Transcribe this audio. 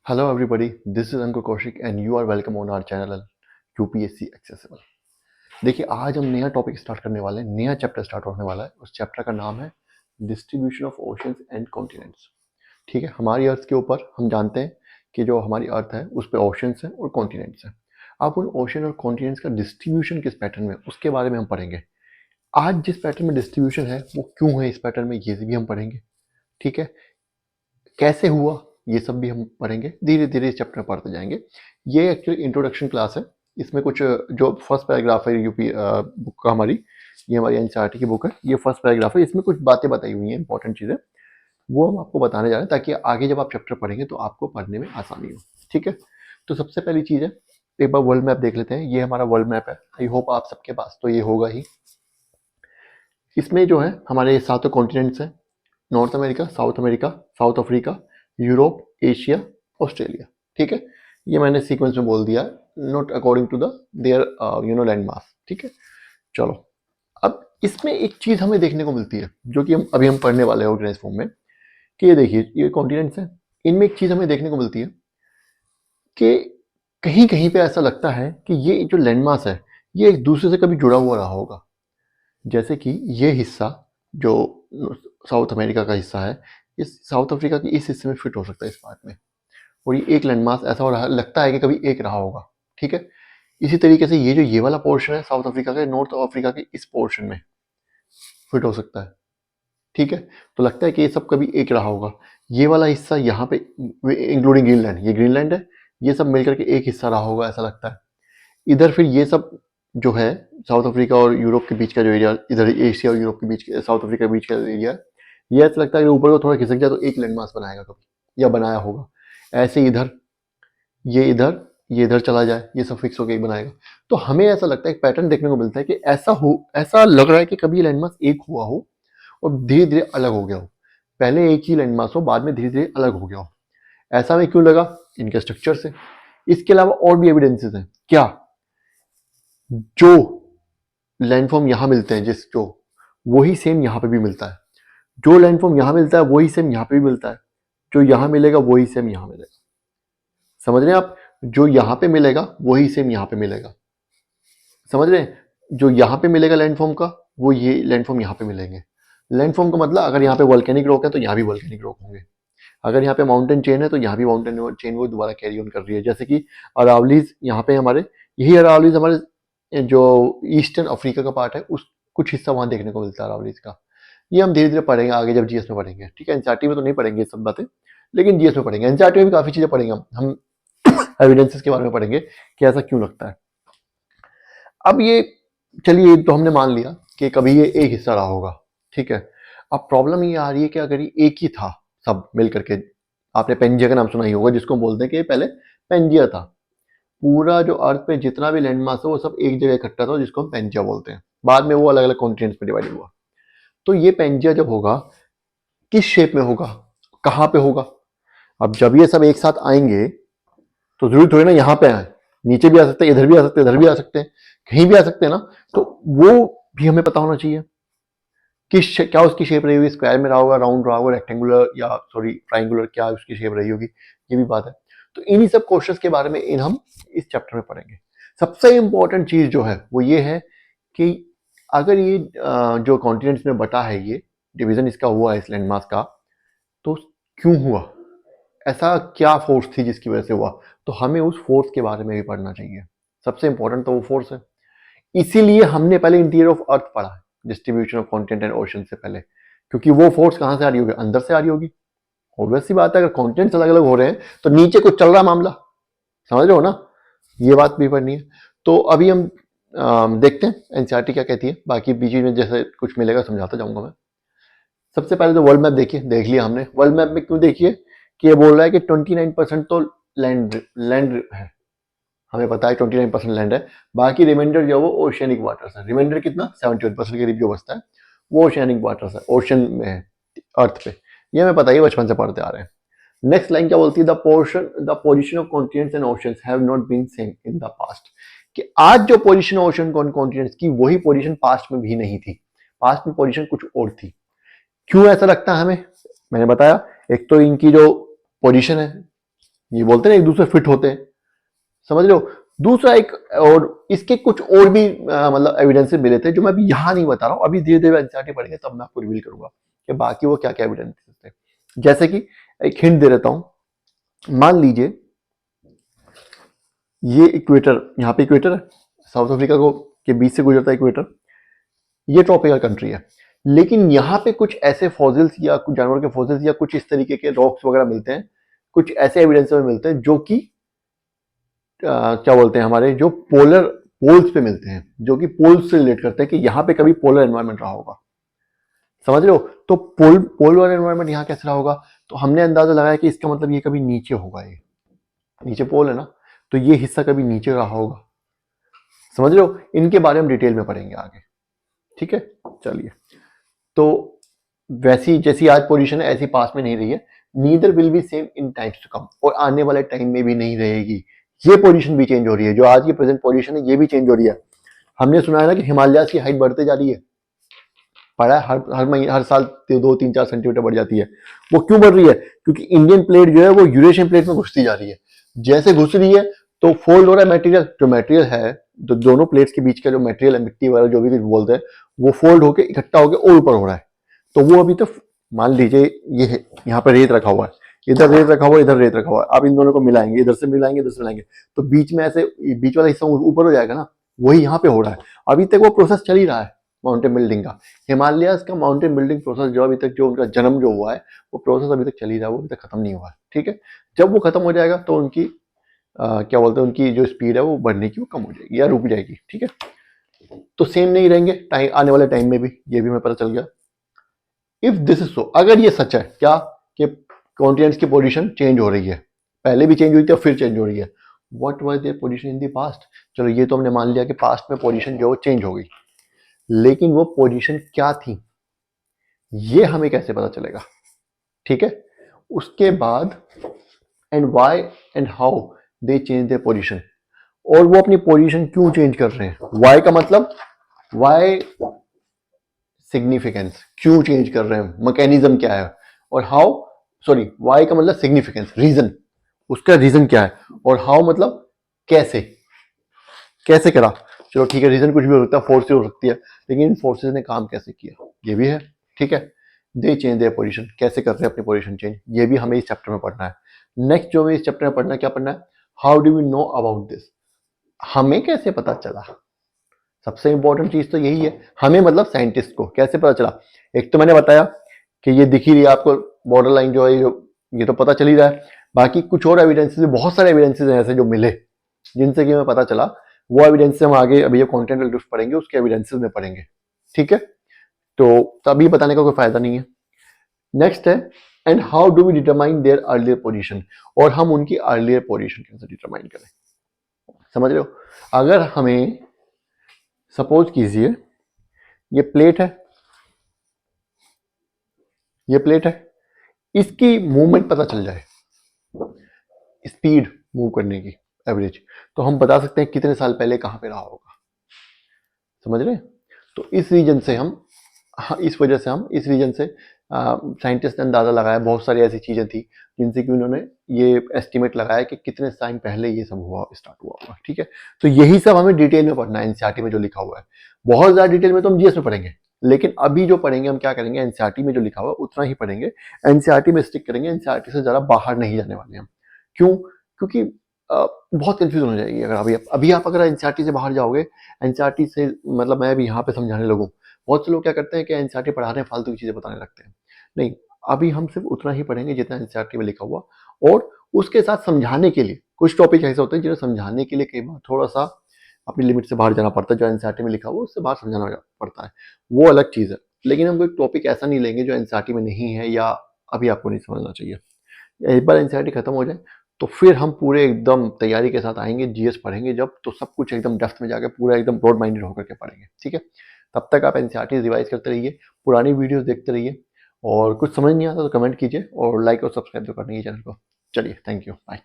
Hello everybody, this is Ankur Kaushik and you are welcome on our channel UPSC Accessible। देखिए आज हम नया topic start करने वाले हैं, नया चैप्टर स्टार्ट होने वाला है। उस चैप्टर का नाम है distribution of oceans and continents. ठीक है, हमारी अर्थ के ऊपर हम जानते हैं कि जो हमारी अर्थ है उस पर ओशंस हैं और कॉन्टिनेंट्स हैं। अब उन ओशन और कॉन्टिनेंट्स का डिस्ट्रीब्यूशन किस पैटर्न में, उसके बारे में हम पढ़ेंगे। आज जिस पैटर्न में डिस्ट्रीब्यूशन है वो क्यों है इस पैटर्न में, ये भी हम पढ़ेंगे। ठीक है, कैसे हुआ ये सब भी हम पढ़ेंगे, धीरे धीरे इस चैप्टर में पढ़ते जाएंगे। ये एक्चुअली इंट्रोडक्शन क्लास है। इसमें कुछ जो फर्स्ट पैराग्राफ है यूपी बुक का, हमारी ये हमारी एनसीईआरटी की बुक है, ये फर्स्ट पैराग्राफ है। इसमें कुछ बातें बताई हुई हैं, इंपॉर्टेंट चीज़ें, वो हम आपको बताने जा रहे हैं ताकि आगे जब आप चैप्टर पढ़ेंगे तो आपको पढ़ने में आसानी हो। ठीक है, तो सबसे पहली चीज़ है, एक बार वर्ल्ड मैप देख लेते हैं। ये हमारा वर्ल्ड मैप है, आई होप आप सबके पास तो ये होगा ही। इसमें जो है हमारे 7 कॉन्टिनेंट्स हैं, North America, South Africa, Europe, Asia, Australia. ठीक है, ये मैंने सीक्वेंस में बोल दिया, not according to the their land mass. ठीक है, चलो अब इसमें एक चीज हमें देखने को मिलती है जो कि हम पढ़ने वाले हैं ऑर्गेनाइज फॉर्म में, कि ये देखिए ये कॉन्टिनेंट्स हैं। इनमें एक चीज हमें देखने को मिलती है कि कहीं कहीं पे ऐसा लगता है कि ये जो लैंड मास है ये एक दूसरे से कभी जुड़ा हुआ रहा होगा। जैसे कि ये हिस्सा जो साउथ अमेरिका का हिस्सा है, इस साउथ अफ्रीका के इस हिस्से में फिट हो सकता है, इस पार्ट में, और ये एक लैंडमास ऐसा हो रहा लगता है कि कभी एक रहा होगा। ठीक है, इसी तरीके से ये वाला पोर्शन है साउथ अफ्रीका के, नॉर्थ अफ्रीका के इस पोर्शन में फिट हो सकता है। ठीक है, तो लगता है कि ये सब कभी एक रहा होगा। ये वाला हिस्सा यहाँ पे इंक्लूडिंग ग्रीनलैंड, ये ग्रीनलैंड है, ये सब मिलकर के एक हिस्सा रहा होगा ऐसा लगता है। इधर फिर ये सब जो है साउथ अफ्रीका और यूरोप के बीच का जो एरिया, इधर एशिया और यूरोप के बीच, साउथ अफ्रीका के बीच का एरिया, ये ऐसा लगता है कि ऊपर को थोड़ा खिसक जाए तो एक लैंड मास बनाएगा कभी, या बनाया होगा। ऐसे इधर ये इधर चला जाए, ये सब फिक्स होकर एक बनाएगा। तो हमें ऐसा लगता है, एक पैटर्न देखने को मिलता है कि ऐसा लग रहा है कि कभी लैंड मास एक हुआ हो और धीरे धीरे अलग हो गया हो। पहले एक ही लैंड मास हो, बाद में धीरे धीरे अलग हो गया हो। ऐसा हमें क्यों लगा? इनके स्ट्रक्चर से। इसके अलावा और भी एविडेंसेस हैं क्या? जो लैंडफॉर्म यहाँ मिलते हैं जो वही सेम यहाँ पे भी मिलता है। जो लैंडफॉर्म यहाँ मिलता है वही सेम यहाँ पे भी मिलता है। जो यहाँ मिलेगा वही सेम यहाँ मिलेगा। समझ रहे हैं आप? जो यहाँ पे मिलेगा वही सेम यहाँ पे मिलेगा। समझ रहे हैं? जो यहाँ पे मिलेगा लैंडफॉर्म का, वो ये लैंडफॉर्म यहाँ पे मिलेंगे। लैंडफॉर्म का मतलब, अगर यहाँ पे वॉल्केनिक रॉक है तो यहाँ भी वॉल्केनिक रॉक होंगे। अगर यहाँ पे माउंटेन चेन है तो यहाँ भी माउंटेन चेन वो दोबारा कैरी ऑन कर रही है। जैसे कि अरावलीज यहाँ पे हमारे, यही अरावलीज हमारे जो ईस्टर्न अफ्रीका का पार्ट है, उस कुछ हिस्सा वहां देखने को मिलता है अरावलीज का। ये हम धीरे धीरे पढ़ेंगे आगे जब जीएस में पढ़ेंगे। ठीक है, एनसीईआरटी में तो नहीं पढ़ेंगे ये सब बातें, लेकिन जीएस में पढ़ेंगे। एनसीईआरटी में भी काफी चीजें पढ़ेंगे हम एविडेंसेस के बारे में पढ़ेंगे कि ऐसा क्यों लगता है। अब ये चलिए, तो हमने मान लिया कि कभी ये एक हिस्सा रहा होगा। ठीक है, अब प्रॉब्लम ये आ रही है कि अगर ये एक ही था सब मिल करके, आपने पेंजिया का नाम सुना ही होगा, जिसको बोलते हैं कि पहले पेंजिया था। पूरा जो अर्थ पे जितना भी लैंड मास है वो सब एक जगह इकट्ठा था, जिसको हम पेंजिया बोलते हैं। बाद में वो अलग अलग कॉन्टिनेंट्स में डिवाइड हुआ। तो ये पेंजिया जब होगा, किस शेप में होगा, कहाँ पे होगा? अब जब ये सब एक साथ आएंगे तो जरूरी थोड़ी ना यहाँ पे आए, नीचे भी आ सकते हैं, इधर भी आ सकते हैं, इधर भी आ सकते हैं, कहीं भी आ सकते हैं ना। तो वो भी हमें पता होना चाहिए क्या उसकी शेप रही होगी, स्क्वायर में रहा होगा, राउंड रहा होगा, रेक्टेंगुलर या सॉरी ट्राइंगुलर, क्या उसकी शेप रही होगी, ये भी बात है। तो इन्हीं सब क्वेश्चंस के बारे में हम इस चैप्टर में पढ़ेंगे। सबसे इंपॉर्टेंट चीज जो है वो ये है कि अगर ये जो कॉन्टिनेंट्स में बटा है, ये डिवीजन इसका हुआ है इस लैंड मास का, तो क्यों हुआ, ऐसा क्या फोर्स थी जिसकी वजह से हुआ? तो हमें उस फोर्स के बारे में भी पढ़ना चाहिए। सबसे इंपॉर्टेंट तो वो फोर्स है। इसीलिए हमने पहले इंटीरियर ऑफ अर्थ पढ़ा है, distribution of continent and ocean से पहले, क्योंकि वो फोर्स कहां से आ रही होगी? अंदर से आ रही होगी। ऑब्वियस सी बात है, अगर कॉन्टिनेंट्स अलग अलग हो रहे हैं तो नीचे कुछ चल रहा मामला, समझ रहे हो ना? ये बात भी पढ़नी है। तो अभी हम देखते हैं एनसीईआरटी क्या कहती है। बाकी बीच में जैसे कुछ मिलेगा समझाता जाऊंगा मैं। सबसे पहले तो वर्ल्ड मैप देखिए, देख लिया हमने। वर्ल्ड मैप में क्यों देखिए कि ये बोल रहा है कि 29% तो लैंड लैंड है, हमें पता है 29% लैंड है। बाकी रिमाइंडर जो है वो ओशियनिक वाटर्स है। रिमाइंडर कितना? 71% के करीब जो बचता है वो ओशियनिक वाटर्स है, ओशन में है, अर्थ पे। ये हमें पता ही, बचपन से पढ़ते आ रहे हैं। नेक्स्ट लाइन क्या बोलती है? The position of continents and oceans have not been same in the past. कि आज जो पोजीशन ओशन कॉन्टिनेंट्स की, वही पोजीशन पास्ट में भी नहीं थी। पास्ट में पोजीशन कुछ और थी। क्यों ऐसा लगता है हमें? मैंने बताया, एक तो इनकी जो पोजीशन है ये बोलते हैं एक दूसरे फिट होते हैं, समझ रहे हो। दूसरा एक और इसके कुछ और भी मतलब एविडेंसेस मिले थे जो मैं अभी यहाँ नहीं बता रहा हूँ, अभी धीरे धीरे एनसीईआरटी पढ़ेंगे तब मैं आपको रिवील करूंगा कि बाकी वो क्या क्या एविडेंसेस थे। जैसे कि एक हिंट दे देता हूं, मान लीजिए ये इक्वेटर, यहाँ पे इक्वेटर है, साउथ अफ्रीका को के बीच से गुजरता है इक्वेटर, ये ट्रॉपिकल कंट्री है, लेकिन यहाँ पे कुछ ऐसे फॉसिल्स या कुछ जानवर के फॉसिल्स या कुछ इस तरीके के रॉक्स वगैरह मिलते हैं, कुछ ऐसे एविडेंस में मिलते हैं जो कि क्या बोलते हैं, हमारे जो पोल्स पे मिलते हैं, जो कि पोल्स से रिलेट करते हैं कि यहाँ पे कभी पोलर एनवायरनमेंट रहा होगा, समझ रहे हो। तो पोलर एनवायरनमेंट यहाँ कैसे रहा होगा, तो हमने अंदाजा लगाया कि इसका मतलब ये कभी नीचे होगा, ये नीचे पोल है ना, तो ये हिस्सा कभी नीचे रहा होगा, समझ रहे हो। इनके बारे में डिटेल में पढ़ेंगे आगे, ठीक है। चलिए, तो वैसी जैसी आज पोजीशन है ऐसी पास में नहीं रही है, neither will be same in times to come, और आने वाले टाइम में भी नहीं रहेगी। ये पोजीशन भी चेंज हो रही है, जो आज की प्रेजेंट पोजीशन है ये भी चेंज हो रही है। हमने सुना है ना कि हिमालय की हाइट बढ़ते जा रही है, पढ़ा है, हर महीने हर साल 2-3-4 सेंटीमीटर बढ़ जाती है। वो क्यों बढ़ रही है, क्योंकि इंडियन प्लेट जो है वो यूरेशियन प्लेट में घुसती जा रही है। जैसे घुस रही है तो फोल्ड हो रहा है मटेरियल, जो मटेरियल है, तो दोनों प्लेट्स के बीच का जो मटेरियल है, मिट्टी वगैरह जो भी कुछ बोलते हैं, वो फोल्ड होकर इकट्ठा होकर और ऊपर हो रहा है। तो वो अभी तो मान लीजिए ये है, यहाँ पे रेत रखा हुआ है, इधर रेत रखा हुआ है, इधर रेत रखा हुआ है, आप इन दोनों को मिलाएंगे, इधर से मिलाएंगे, इधर से मिलाएंगे, तो बीच में ऐसे बीच वाला हिस्सा ऊपर हो जाएगा ना, वही यहाँ पे हो रहा है। अभी तक वो प्रोसेस चल ही रहा है माउंटेन बिल्डिंग का, हिमालयाज का माउंटेन बिल्डिंग प्रोसेस जो अभी तक, जो उनका जन्म जो हुआ है, वो प्रोसेस अभी तक चल ही रहा है, वो अभी तक खत्म नहीं हुआ है, ठीक है। जब वो खत्म हो जाएगा तो उनकी क्या बोलते हैं, उनकी जो स्पीड है वो बढ़ने की वो कम हो जाएगी या रुक जाएगी, ठीक है। तो सेम नहीं रहेंगे टाइम, आने वाले टाइम में भी, ये भी हमें पता चल गया। इफ दिस इज सो, अगर ये सच है क्या कि कॉन्टिनेंट्स की पोजीशन चेंज हो रही है, पहले भी चेंज हुई थी और फिर चेंज हो रही है, what was their position in the past. चलो ये तो हमने मान लिया कि पास्ट में पोजीशन जो चेंज हो गई, लेकिन वो पोजीशन क्या थी ये हमें कैसे पता चलेगा, ठीक है। उसके बाद and why and how they change their position, और वो अपनी पोजीशन क्यों चेंज कर रहे हैं। व्हाई का मतलब, व्हाई सिग्निफिकेंस, क्यों चेंज कर रहे हैं, मैकेनिज्म क्या है, और हाउ, सॉरी वाई का मतलब सिग्निफिकेंस, रीजन, उसका रीजन क्या है, और हाउ मतलब कैसे, कैसे करा। चलो ठीक है, रीजन कुछ भी हो सकता है, फोर्स हो सकती है, लेकिन इन फोर्सेस ने काम कैसे किया ये भी है, ठीक है। दे चेंज देयर पोजीशन, कैसे कर रहे हैं अपनी पोजीशन चेंज, ये भी हमें इस चैप्टर में पढ़ना है। नेक्स्ट जो हमें इस चैप्टर में पढ़ना है, क्या पढ़ना है, how do we know about this, हमें कैसे पता चला। सबसे इंपॉर्टेंट चीज तो यही है, हमें मतलब साइंटिस्ट को कैसे पता चला। एक तो मैंने बताया कि ये दिख ही रही है आपको बॉर्डर लाइन जो है, ये तो पता चल ही रहा है। बाकी कुछ और एविडेंसेस, बहुत सारे एविडेंसेस हैं ऐसे जो मिले जिनसे कि हमें पता चला, वो एविडेंस हम आगे अभी ये कॉन्टिनेंटल ड्रिफ्ट पढ़ेंगे उसके एविडेंसेस में पढ़ेंगे, ठीक है। तो तभी बताने का कोई फायदा नहीं है। नेक्स्ट है, and how do we determine their earlier position, और हम उनकी अर्लियर पोजीशन कैसे डिटरमाइन करें, समझ रहे हो। अगर हमें सपोज कीजिए ये प्लेट है, ये प्लेट है, इसकी मूवमेंट पता चल जाए, स्पीड मूव करने की एवरेज, तो हम बता सकते हैं कितने साल पहले कहां पे रहा होगा, समझ रहे हैं। तो इस रीजन से हम, इस वजह से हम इस रीजन से साइंटिस्ट ने अंदाजा लगाया, बहुत सारी ऐसी चीजें थी जिनसे कि उन्होंने ये एस्टिमेट लगाया कि कितने टाइम पहले ये सब हुआ, स्टार्ट हुआ होगा, ठीक है। तो यही सब हमें डिटेल में पढ़ना है एनसीईआरटी में जो लिखा हुआ है। बहुत ज्यादा डिटेल में तो हम जीएस में पढ़ेंगे, लेकिन अभी जो पढ़ेंगे हम क्या करेंगे, एनसीईआरटी में जो लिखा हुआ है उतना ही पढ़ेंगे, एनसीईआरटी में स्टिक करेंगे, एनसीईआरटी से ज्यादा बाहर नहीं जाने वाले हम। क्यों, क्योंकि बहुत कंफ्यूजन हो जाएगी अगर अभी आप अगर एनसीईआरटी से बाहर जाओगे, एनसीईआरटी से मतलब मैं अभी यहाँ पे समझाने लगूँ, बहुत से लोग क्या करते हैं कि एनसीईआरटी पढ़ा रहे हैं फालतू की चीजें बताने लगते हैं। नहीं, अभी हम सिर्फ उतना ही पढ़ेंगे जितना एनसीईआरटी में लिखा हुआ, और उसके साथ समझाने के लिए कुछ टॉपिक ऐसे होते हैं जिन्हें समझाने के लिए कई बार थोड़ा सा अपनी लिमिट से बाहर जाना पड़ता है, जो एनसीईआरटी में लिखा हुआ उससे बाहर समझाना पड़ता है, वो अलग चीज़ है। लेकिन हम कोई टॉपिक ऐसा नहीं लेंगे जो एनसीईआरटी में नहीं है या अभी आपको नहीं समझना चाहिए। एक बार एनसीईआरटी खत्म हो जाए तो फिर हम पूरे एकदम तैयारी के साथ आएंगे, जीएस पढ़ेंगे जब, तो सब कुछ एकदम डेप्थ में जाकर पूरा एकदम ब्रॉड माइंडेड होकर के पढ़ेंगे, ठीक है। तब तक आप एनसीईआरटी रिवाइज करते रहिए, पुरानी वीडियोस देखते रहिए, और कुछ समझ नहीं आता तो कमेंट कीजिए, और लाइक और सब्सक्राइब तो करना ही चैनल को। चलिए, थैंक यू, बाय।